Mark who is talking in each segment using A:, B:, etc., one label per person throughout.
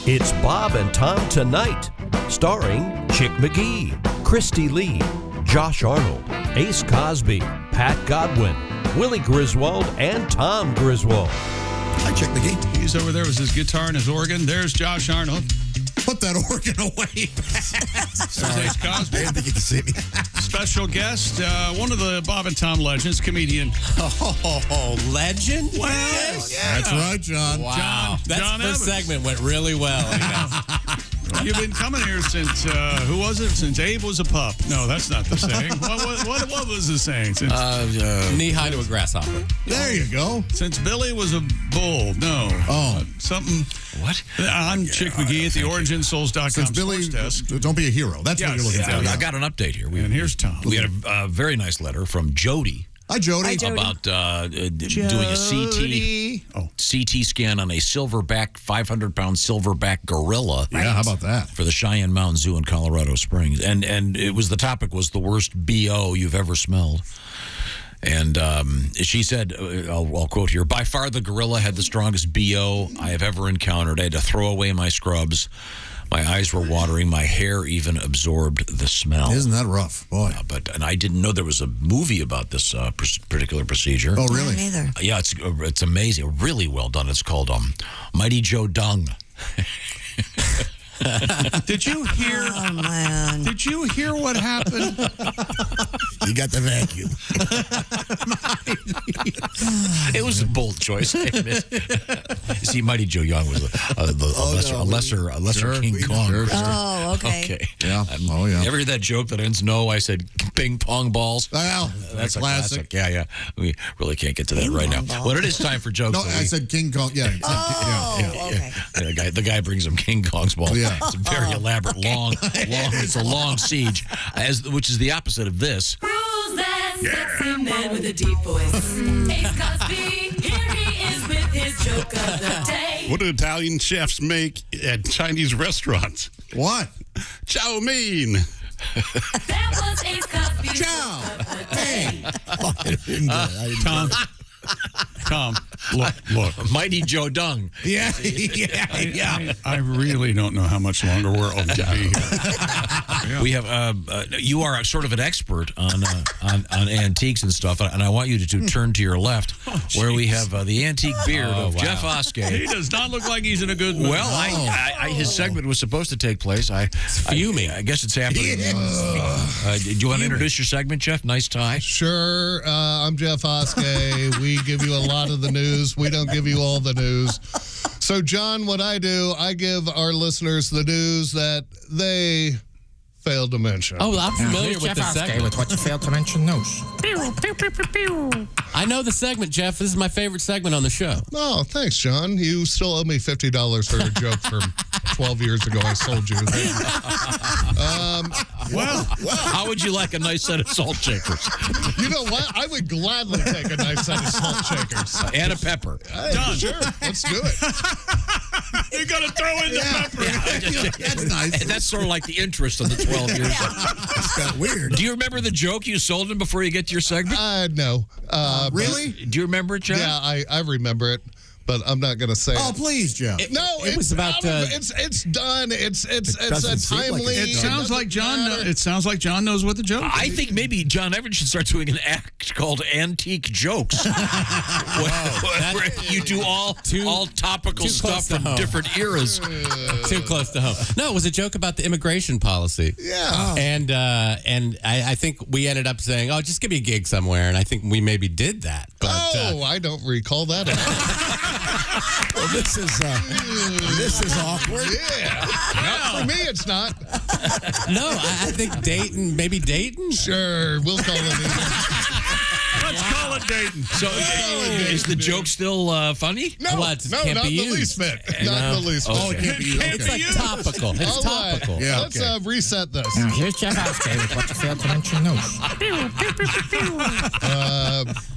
A: It's Bob and Tom Tonight, starring Chick McGee, Christy Lee, Josh Arnold, Ace Cosby, Pat Godwin, Willie Griswold, and Tom Griswold.
B: Hi, Chick McGee.
C: He's over there with his guitar and his organ. There's Josh Arnold.
B: Put that organ away.
C: Sorry. Ace Cosby.
B: I didn't think you could see me.
C: Special guest, one of the Bob and Tom legends, comedian.
D: Oh, legend?
C: Well,
B: yeah. That's right, John.
D: Wow.
C: John
D: That first
C: Evans.
D: segment went really well.
C: You've been coming here since, who was it? Since Abe was a pup. No, that's not the saying. What was the saying? Since,
D: knee-high to a grasshopper.
B: There you go.
C: since Billy was a bull. No.
B: Oh.
C: Something.
D: What?
C: I'm Chick McGee at the OriginSouls.com
B: Since Billy,
C: sports desk.
B: don't be a hero. That's what
C: Yes.
B: you're looking
C: Yeah.
B: for.
E: I got an update here.
C: And here's Tom.
E: We had a very nice letter from Jody
B: Hi, Jody.
E: about doing a CT scan on a silverback, 500-pound silverback gorilla.
B: Yeah, how about that?
E: For the Cheyenne Mountain Zoo in Colorado Springs, and the topic was the worst BO you've ever smelled. And she said, I'll quote here, by far the gorilla had the strongest BO I have ever encountered. I had to throw away my scrubs. My eyes were watering. My hair even absorbed the smell.
B: Isn't that rough? Boy.
E: And I didn't know there was a movie about this particular procedure.
B: Oh, really?
F: Neither.
E: Yeah, it's amazing. Really well done. It's called Mighty Joe Dung.
C: Did you hear?
F: Oh, man.
C: Did you hear what happened?
B: You got the vacuum.
E: It was a bold choice, I admit. See, Mighty Joe Young was a lesser King Kong.
B: Sure.
F: Oh, okay.
E: Okay.
B: Yeah. Oh, yeah.
E: Ever hear that joke that ends no? I said ping pong balls.
B: Well,
E: That's a
B: classic.
E: Yeah. We really can't get to that right now.
F: pong balls.
E: Well, it is time for jokes.
B: No, I said King Kong. Yeah.
F: Okay.
E: The guy brings him King Kong's ball.
B: Yeah.
E: It's a very elaborate, long. It's a long siege, which is the opposite of this.
G: Who's that sexy man with a deep voice? Ace Cosby, here he is with his joke of the day.
H: What do Italian chefs make at Chinese restaurants?
B: What?
H: Chow mein.
G: That was Ace Cosby's
B: Ciao.
G: joke of the day.
B: I didn't
C: Tom, look.
E: Mighty Joe Dung.
B: Yeah.
C: I really don't know how much longer we're going to be here.
E: We have you are sort of an expert on antiques and stuff, and I want you to turn to your left, where we have the antique beard of Jeff
C: He
E: Oskay.
C: does not look like he's in a good mood.
E: Well, his segment was supposed to take place.
D: fuming.
E: I guess it's happening. Do you want to introduce your segment, Jeff? Nice tie.
I: Sure. I'm Jeff Oskay. We give you a lot of the news. We don't give you all the news. So, John, what I do, I give our listeners the news that they failed to mention.
D: Oh, I'm familiar with this segment.
J: With what you failed to mention news.
D: I know the segment, Jeff. This is my favorite segment on the show.
I: Oh, thanks, John. You still owe me $50 for a joke from 12 years ago I sold you.
C: Well,
E: How would you like a nice set of salt shakers
I: You know what? I would gladly take a nice set of salt shakers.
E: and a pepper?
C: done.
I: Sure, let's do it.
C: You're going to throw in the pepper.
B: That's nice.
E: And that's sort of like the interest on the 12 years.
B: It's got weird.
E: Do you remember the joke you sold him before you get to your segment?
I: No.
B: Really?
E: Do you remember it, Jeff?
I: Yeah, I remember it, but I'm not going to say
B: Oh,
I: it.
B: please, Jeff.
I: No,
D: It was about,
I: it's done. It's
B: doesn't
I: a
B: seem like
I: timely.
B: it.
C: It sounds like John knows what the joke is.
E: I think maybe John Evans should start doing an act called Antique Jokes. where you do all topical
D: too
E: stuff
D: close to
E: from
D: home.
E: different eras.
D: Too close to home. No, it was a joke about the immigration policy.
I: Yeah.
D: And I think we ended up saying, oh, just give me a gig somewhere. And I think we maybe did that. But,
I: I don't recall that at all.
B: Well, this is awkward.
I: Yeah. Not for me, it's not.
D: no, I think Dayton.
I: Sure, we'll call it even.
C: Let's call it Dayton.
E: So is the joke still funny?
I: No,
D: Well, it
I: no,
D: can't
I: not
D: be
I: the
D: used.
I: least bit. Not the least bit.
B: Oh, it can't be.
D: It's like topical. It's
I: All right,
D: topical.
B: Yeah.
I: let's reset this.
J: Now, here's Jeff Oskay with what you failed to mention news.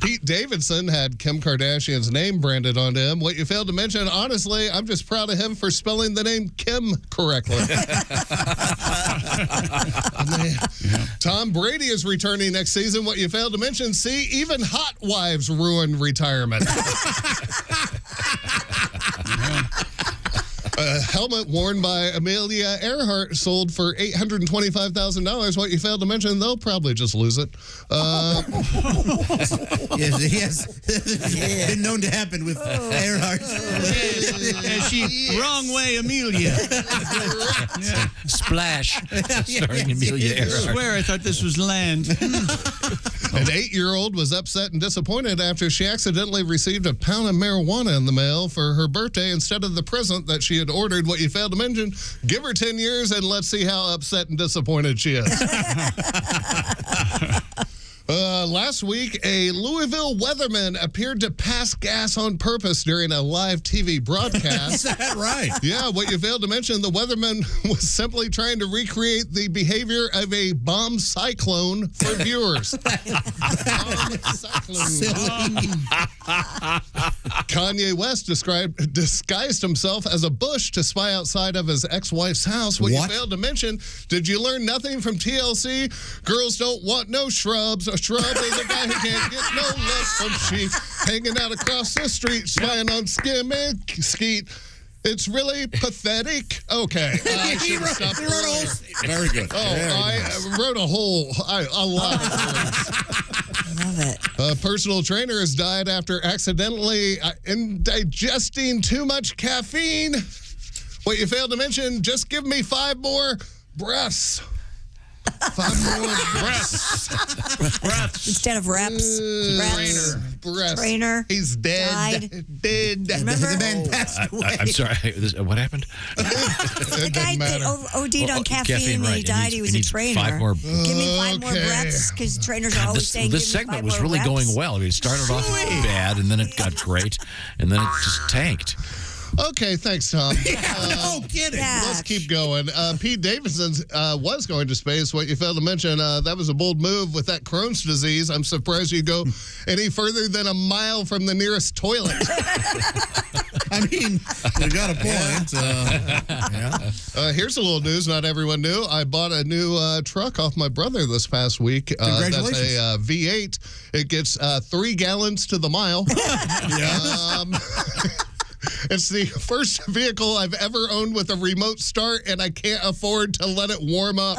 I: Pete Davidson had Kim Kardashian's name branded onto him. What you failed to mention, honestly, I'm just proud of him for spelling the name Kim correctly. Tom Brady is returning next season. What you failed to mention, see, even hot wives ruin retirement. A helmet worn by Amelia Earhart sold for $825,000. What you failed to mention, they'll probably just lose it.
K: Yes. Been known to happen with Earhart.
C: Wrong way, Amelia.
E: Splash. Starring Amelia
C: I
E: Earhart.
C: swear I thought this was land.
I: An 8-year-old was upset and disappointed after she accidentally received a pound of marijuana in the mail for her birthday instead of the present that she had ordered. What you failed to mention, give her 10 years and let's see how upset and disappointed she is. Last week, a Louisville weatherman appeared to pass gas on purpose during a live TV broadcast.
K: Is that right?
I: Yeah, what you failed to mention, the weatherman was simply trying to recreate the behavior of a bomb cyclone for viewers. Bomb cyclone. Kanye West disguised himself as a bush to spy outside of his ex-wife's house. What you failed to mention, did you learn nothing from TLC? Girls don't want no shrubs. A shrub is a guy who can't get no love from she. Hanging out across the street, spying on Skim and Skeet. It's really pathetic. Okay.
K: He wrote a whole...
B: Very good.
I: I wrote a lot of words.
F: I love it.
I: A personal trainer has died after accidentally indigesting too much caffeine. What you failed to mention, just give me 5 more breaths. 5 more breaths.
F: Instead of reps.
I: Breaths.
F: Trainer.
I: He's dead.
F: Died.
I: Dead.
F: Remember?
K: The man passed away.
E: I'm sorry. What happened?
F: The guy that OD'd on caffeine and
E: right.
F: he died. He was a trainer.
E: 5 more.
F: Give me 5 more breaths because trainers are always saying,
E: This
F: give me
E: segment
F: 5
E: was
F: more
E: really
F: reps.
E: going well. It started off bad, and then it got great, and then it just tanked.
I: Okay, thanks, Tom.
K: No kidding.
F: Yeah.
I: Let's keep going. Pete Davidson was going to space. What you failed to mention, that was a bold move with that Crohn's disease. I'm surprised you go any further than a mile from the nearest toilet.
K: I mean, you got a point.
I: Here's a little news not everyone knew. I bought a new truck off my brother this past week.
K: Congratulations.
I: That's a V8. It gets 3 gallons to the mile. It's the first vehicle I've ever owned with a remote start, and I can't afford to let it warm up.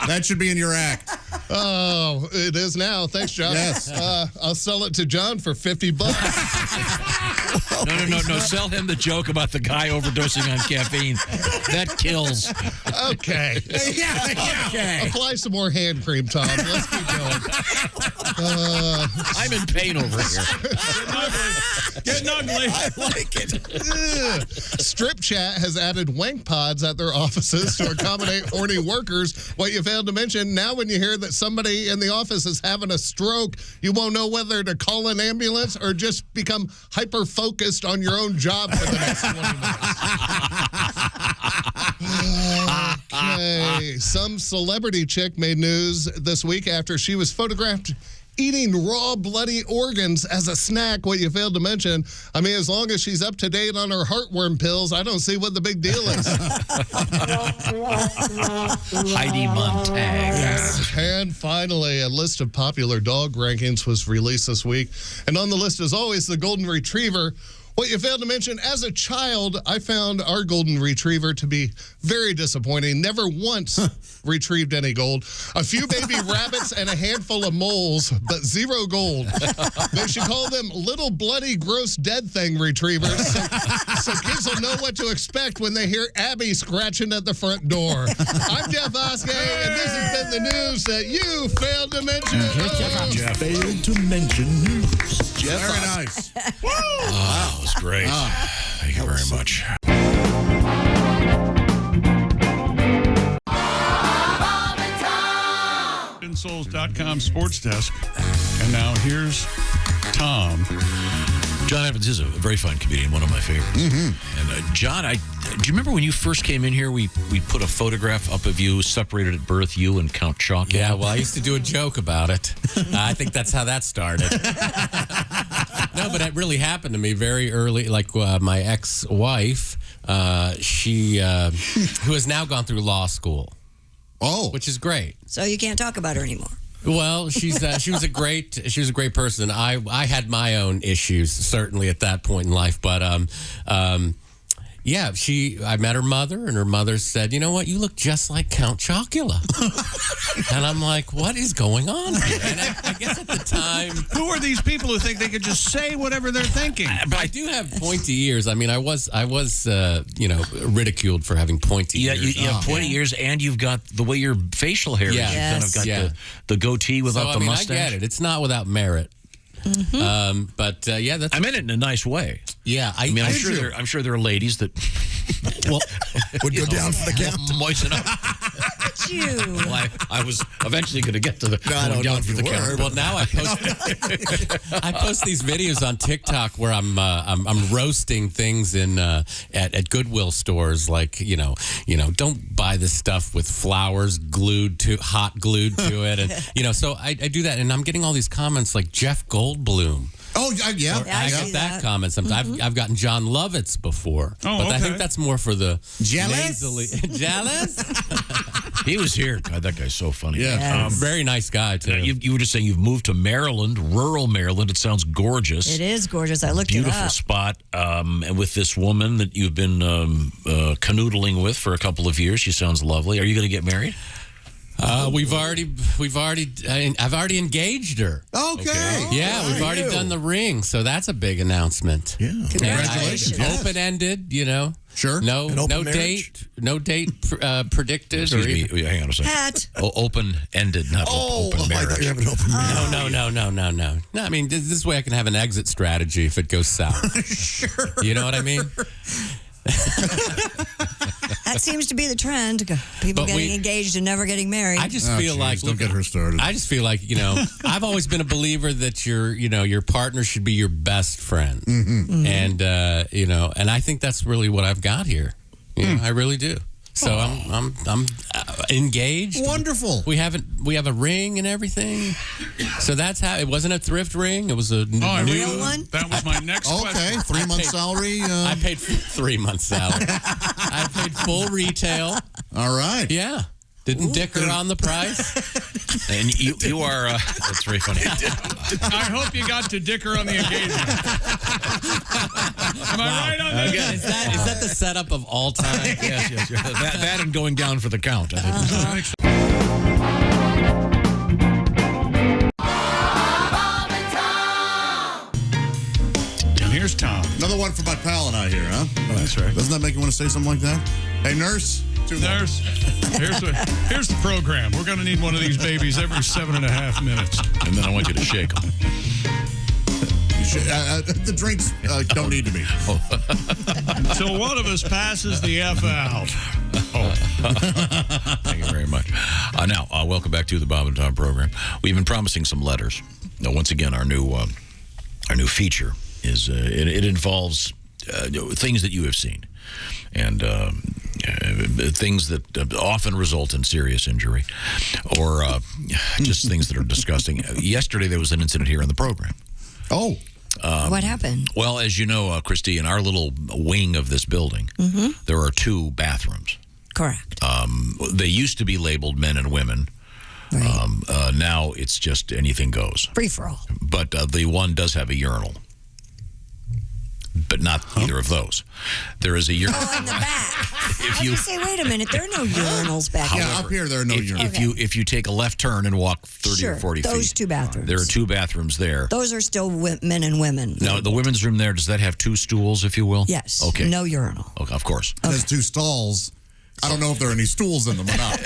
K: That should be in your act.
I: Oh, it is now. Thanks, John.
K: Yes.
I: I'll sell it to John for $50.
E: No. Sell him the joke about the guy overdosing on caffeine. That kills.
I: Okay.
K: Okay.
I: Apply some more hand cream, Tom. Let's keep going.
E: I'm in pain over here.
C: Getting ugly.
K: I like it.
I: Strip Chat has added wank pods at their offices to accommodate horny workers. What you failed to mention, now when you hear that somebody in the office is having a stroke, you won't know whether to call an ambulance or just become hyper-focused on your own job for the next 20 minutes. Okay. Some celebrity chick made news this week after she was photographed eating raw bloody organs as a snack. What you failed to mention, I mean, as long as she's up to date on her heartworm pills, I don't see what the big deal is.
E: Heidi Montag.
I: And finally, a list of popular dog rankings was released this week. And on the list, as always, the Golden Retriever. What you failed to mention, as a child, I found our Golden Retriever to be very disappointing. Never once retrieved any gold. A few baby rabbits and a handful of moles, but 0 gold. They should call them little bloody gross dead thing retrievers so kids will know what to expect when they hear Abby scratching at the front door. I'm Jeff Oskay, and this has been the news that you failed to mention.
E: Jeff
B: Failed to mention news.
I: Jeff
K: Very
I: Oskay.
K: nice.
E: Wow, that was great. Thank you very much.
C: Souls.com sports desk. And now here's Tom.
E: John Evans is a very fine comedian, one of my favorites. And John, do you remember when you first came in here, we put a photograph up of you, separated at birth, you and Count Chocula?
D: Yeah, well, I used to do a joke about it. I think that's how that started. No, but it really happened to me very early. Like my ex-wife, she who has now gone through law school.
K: Oh.
D: Which is great.
F: So you can't talk about her anymore.
D: Well, she was a great person. I had my own issues certainly at that point in life, but yeah, I met her mother, and her mother said, "You know what? You look just like Count Chocula." And I'm like, "What is going on here?" And I guess at the time,
C: who are these people who think they could just say whatever they're thinking?
D: But I do have pointy ears. I mean, I was ridiculed for having pointy ears.
E: Yeah, you have pointy ears, and you've got the way your facial hair is. You've kind of got the goatee without the mustache.
D: I get it. It's not without merit.
F: Mm-hmm.
D: But that's.
E: I meant it in a nice way.
D: Yeah,
E: I mean, I'm sure there are ladies that
K: would go down for the count.
E: Moisten up. Well, I was eventually going to get to the down for the count.
D: Well, now I post these videos on TikTok where I'm roasting things at Goodwill stores, like don't buy this stuff with flowers hot glued to it, and so I do that, and I'm getting all these comments like Jeff Goldblum.
K: Oh, yeah.
D: I got that comment sometimes. Mm-hmm. I've gotten John Lovitz before. But I think that's more for the
K: jealous.
D: Jealous?
E: He was here. God, that guy's so funny.
K: Yeah.
D: Yes. Very nice guy, too.
E: You were just saying you've moved to Maryland, rural Maryland. It sounds gorgeous.
F: It is gorgeous. I looked it up.
E: Beautiful spot. And with this woman that you've been canoodling with for a couple of years. She sounds lovely. Are you going to get married?
D: I've already engaged her.
K: Okay.
D: Yeah, we've already done the ring, so that's a big announcement.
K: Yeah.
F: Congratulations.
D: Open-ended,
K: Sure.
D: No date predicted.
E: Excuse me. Hang on a second.
F: Pat.
E: Open-ended, not open marriage.
K: I thought you were having open marriage.
D: No. No, I mean, this way I can have an exit strategy if it goes south.
K: Sure.
D: You know what I mean?
F: That seems to be the trend. People getting engaged and never getting married.
D: I just feel like
K: don't get her started.
D: I just feel like I've always been a believer that your partner should be your best friend, and and I think that's really what I've got here. I really do. So I'm engaged.
K: Wonderful.
D: We have a ring and everything. So that's how it wasn't a thrift ring. It was a
F: real one.
C: That was my next question.
K: 3 months salary.
D: I paid 3 months salary. I paid full retail.
K: All right.
D: Yeah. Didn't dicker on the price.
E: And you are, that's very funny.
C: I hope you got to dicker on the engagement. Am I right on that?
D: Is that the setup of all time?
E: Yes. That and going down for the count, I think.
C: And here's Tom.
K: Another one for my pal and I here, huh?
C: Oh, that's right.
K: Doesn't that make you want to say something like that? Hey, nurse.
C: Nurse, here's the program. We're going to need one of these babies every 7.5 minutes.
E: And then I want you to shake them.
K: The drinks don't need to be.
C: Until one of us passes the F out.
E: Thank you very much. Now, welcome back to the Bob and Tom program. We've been promising some letters. Now, once again, our new feature is it involves things that you have seen. And things that often result in serious injury or just things that are disgusting. Yesterday, there was an incident here on the program.
K: Oh.
F: What happened?
E: Well, as you know, Christy, in our little wing of this building, there are 2 bathrooms.
F: Correct.
E: They used to be labeled men and women.
F: Right.
E: Now it's just anything goes.
F: Free for all.
E: But the one does have a urinal. But not either of those. There is a urinal.
F: Oh, in the back. I was say, wait a minute, there are no urinals back here.
K: Yeah, up here there are no urinals.
E: If you take a left turn and walk 30 or 40 feet.
F: Those 2 bathrooms.
E: There are 2 bathrooms there.
F: Those are still men and women.
E: Now, the women's room there, does that have 2 stools, if you will?
F: Yes.
E: Okay.
F: No urinal.
E: Okay, of course.
K: It has 2 stalls. I don't know if there are any stools in them or not.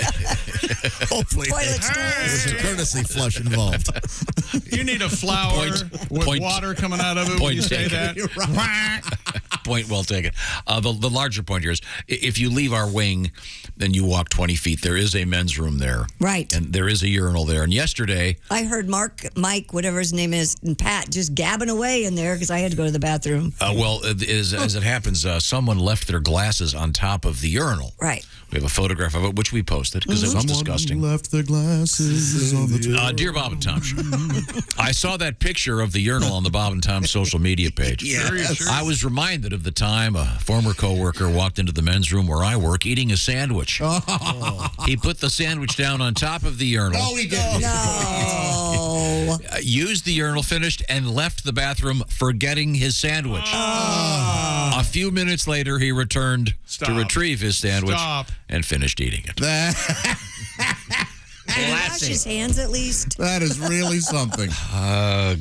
K: Hopefully. There's a courtesy flush involved.
C: You need a flower with water coming out of it when you say that.
E: Point well taken. The larger point here is if you leave our wing, then you walk 20 feet. There is a men's room there.
F: Right.
E: And there is a urinal there. And yesterday...
F: I heard Mike, whatever his name is, and Pat just gabbing away in there because I had to go to the bathroom.
E: As it happons, someone left their glasses on top of the urinal.
F: Right.
E: We have a photograph of it, which we posted because it was disgusting.
K: Left their glasses on the
E: Dear Bob and Tom Show, I saw that picture of the urinal on the Bob and Tom social media page.
K: Yes.
E: I was reminded of the time, a former coworker walked into the men's room where I work eating a sandwich. He put the sandwich down on top of the urinal.
K: No, he didn't.
F: No.
E: Used the urinal, finished, and left the bathroom forgetting his sandwich. A few minutes later, he returned to retrieve his sandwich and finished eating it.
F: Did he wash his hands at least?
K: That is really something.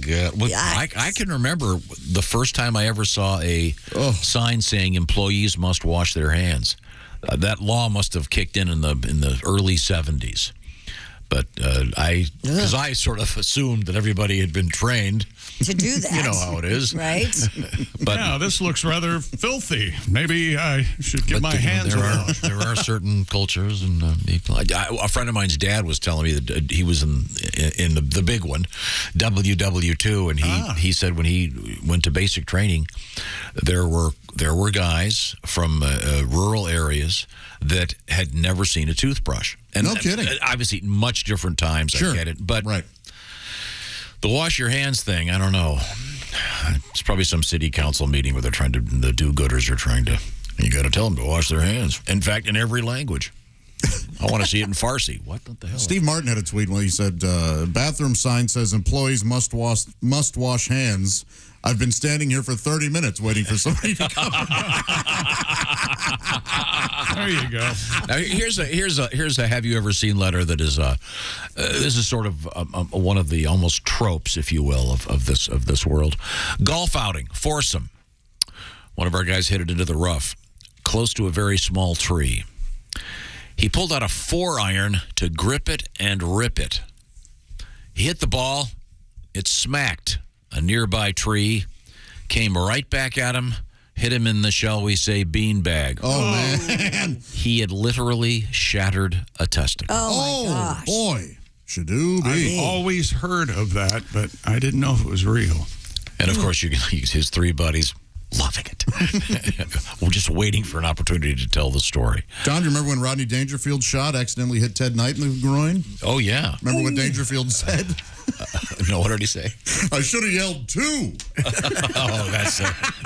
E: Good. Well, I can remember the first time I ever saw a sign saying employees must wash their hands. That law must have kicked in the early 70s. But because I sort of assumed that everybody had been trained
F: to do that.
E: You know how it is,
F: right?
E: But
C: yeah, this looks rather filthy. Maybe I should get my hands around.
E: There are certain cultures, and a friend of mine's dad was telling me that he was in the big one, WW2, and he said when he went to basic training, there were guys from rural areas that had never seen a toothbrush. And
K: no kidding.
E: Obviously, much different times.
K: Sure.
E: I get it, but
K: right.
E: The wash your hands thing, I don't know. It's probably some city council meeting where they're trying to, the do-gooders are trying to, you got to tell them to wash their hands. In fact, in every language. I want to see it in Farsi. What the hell?
K: Steve Martin had a tweet when he said, bathroom sign says employees must wash hands. I've been standing here for 30 minutes waiting for somebody to come.
C: There you go.
E: Now, here's a have you ever seen letter that is this is sort of one of the almost tropes, if you will, of this world. Golf outing, foursome. One of our guys hit it into the rough, close to a very small tree. He pulled out a 4-iron to grip it and rip it. He hit the ball. It smacked a nearby tree, came right back at him, hit him in the, shall we say, beanbag.
K: Oh, man.
E: He had literally shattered a testicle.
F: Oh, my gosh.
K: Boy. Shadooby.
C: I've always heard of that, but I didn't know if it was real.
E: And, of course, you can use his 3 buddies. Loving it. We're just waiting for an opportunity to tell the story.
K: Don, do you remember when Rodney Dangerfield's shot accidentally hit Ted Knight in the groin?
E: Oh, yeah.
K: Remember what Dangerfield said?
E: No, what did he say?
K: I should have yelled 2.
E: Oh,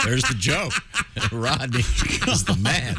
E: there's the joke. Rodney is the man.